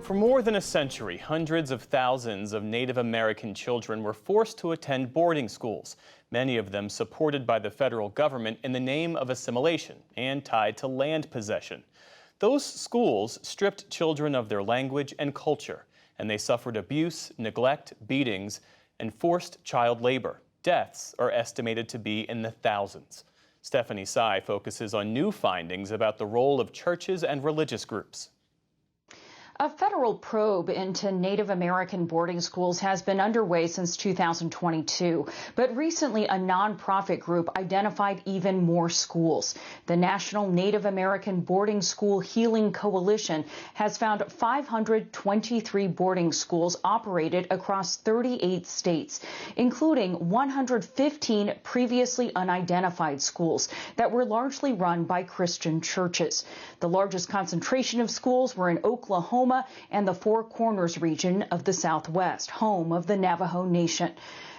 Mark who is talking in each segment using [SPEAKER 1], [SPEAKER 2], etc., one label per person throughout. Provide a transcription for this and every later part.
[SPEAKER 1] For more than a century, hundreds of thousands of Native American children were forced to attend boarding schools, many of them supported by the federal government in the name of assimilation and tied to land possession. Those schools stripped children of their language and culture, and they suffered abuse, neglect, beatings, and forced child labor. Deaths are estimated to be in the thousands. Stephanie Sy focuses on new findings about the role of churches and religious groups.
[SPEAKER 2] A federal probe into Native American boarding schools has been underway since 2022, but recently a nonprofit group identified even more schools. The National Native American Boarding School Healing Coalition has found 523 boarding schools operated across 38 states, including 115 previously unidentified schools that were largely run by Christian churches. The largest concentration of schools were in Oklahoma and the Four Corners region of the Southwest, home of the Navajo Nation.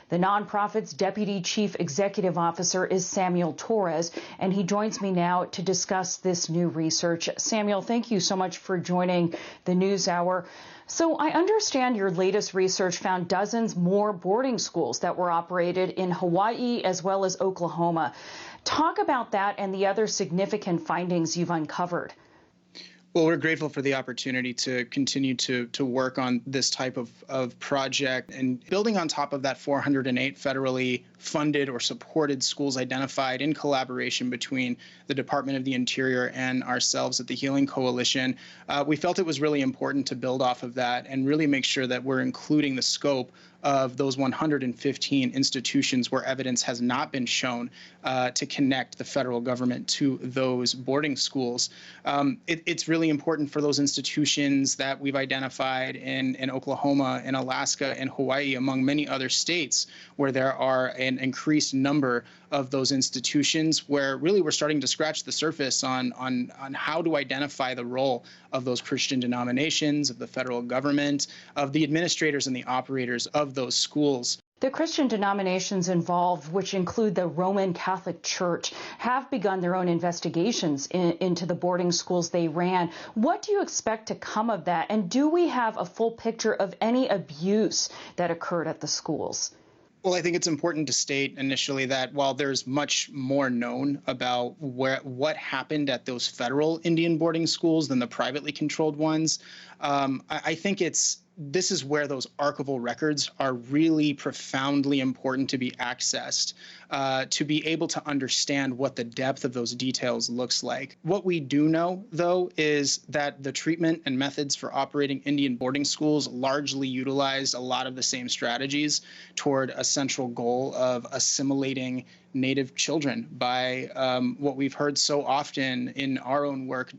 [SPEAKER 2] The nonprofit's Deputy Chief Executive Officer is Samuel Torres, and he joins me now to discuss this new research. Samuel, thank you so much for joining the NewsHour. So I understand your latest research found dozens more boarding schools that were operated in Hawaii as well as Oklahoma. Talk about that and the other significant findings you've uncovered.
[SPEAKER 3] Well, we're grateful for the opportunity to continue to work on this type of project, and building on top of that 408 federally funded or supported schools identified in collaboration between the Department of the Interior and ourselves at the Healing Coalition. We felt it was really important to build off of that and really make sure that we're including the scope of those 115 institutions where evidence has not been shown to connect the federal government to those boarding schools. It's really important for those institutions that we've identified in Oklahoma, in Alaska, and Hawaii, among many other states, where there are an increased number of those institutions, where really we're starting to scratch the surface on how to identify the role of those Christian denominations, of the federal government, of the administrators and the operators of those schools.
[SPEAKER 2] The Christian denominations involved, which include the Roman Catholic Church, have begun their own investigations into the boarding schools they ran. What do you expect to come of that? And do we have a full picture of any abuse that occurred at the schools?
[SPEAKER 3] Well, I think it's important to state initially that while there's much more known about what happened at those federal Indian boarding schools than the privately controlled ones, I think this is where those archival records are really profoundly important to be accessed, to be able to understand what the depth of those details looks like. What we do know, though, is that the treatment and methods for operating Indian boarding schools largely utilized a lot of the same strategies toward a central goal of assimilating Native children by what we've heard so often in our own work,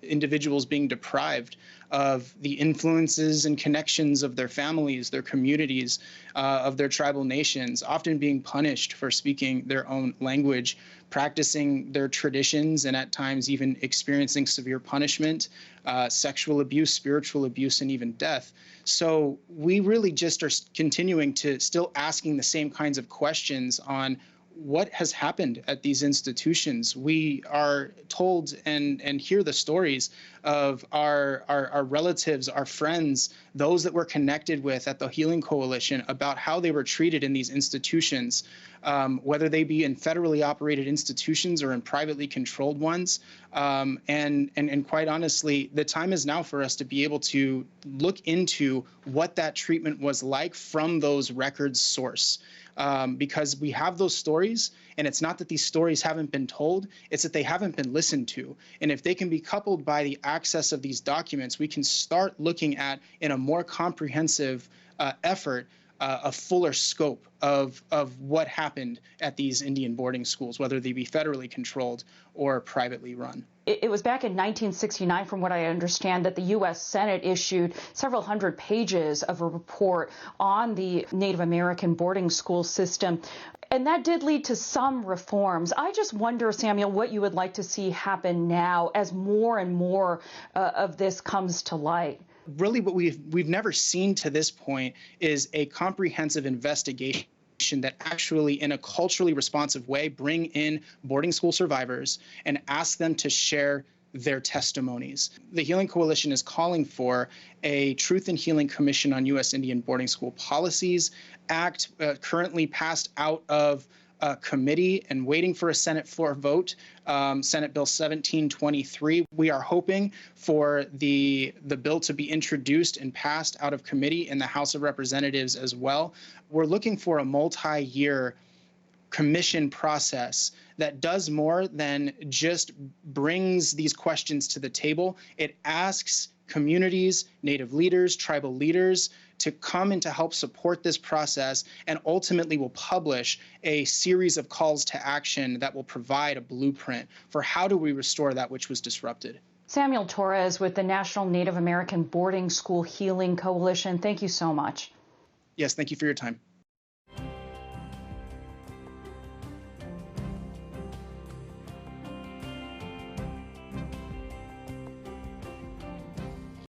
[SPEAKER 3] individuals being deprived of the influences and connections of their families, their communities, of their tribal nations, often being punished for speaking their own language, practicing their traditions, and at times even experiencing severe punishment, sexual abuse, spiritual abuse, and even death. So we really just are continuing to still asking the same kinds of questions on what has happened at these institutions. We are told and hear the stories of our relatives, our friends, those that we're connected with at the Healing Coalition about how they were treated in these institutions, whether they be in federally operated institutions or in privately controlled ones. And quite honestly, the time is now for us to be able to look into what that treatment was like from those records source. Because we have those stories, and it's not that these stories haven't been told, it's that they haven't been listened to. And if they can be coupled by the access of these documents, we can start looking at, in a more comprehensive effort, a fuller scope of what happened at these Indian boarding schools, whether they be federally controlled or privately run.
[SPEAKER 2] It was back in 1969, from what I understand, that the U.S. Senate issued several hundred pages of a report on the Native American boarding school system. And that did lead to some reforms. I just wonder, Samuel, what you would like to see happen now as more and more of this comes to light.
[SPEAKER 3] Really, what we've never seen to this point is a comprehensive investigation that actually, in a culturally responsive way, bring in boarding school survivors and ask them to share their testimonies. The Healing Coalition is calling for a Truth and Healing Commission on U.S. Indian Boarding School Policies Act, currently passed out of committee and waiting for a Senate floor vote, Senate Bill 1723. We are hoping for the bill to be introduced and passed out of committee in the House of Representatives as well. We're looking for a multi-year commission process that does more than just brings these questions to the table. It asks communities, Native leaders, tribal leaders to come and to help support this process, and ultimately will publish a series of calls to action that will provide a blueprint for how do we restore that which was disrupted.
[SPEAKER 2] Samuel Torres with the National Native American Boarding School Healing Coalition, thank you so much.
[SPEAKER 3] Yes, thank you for your time.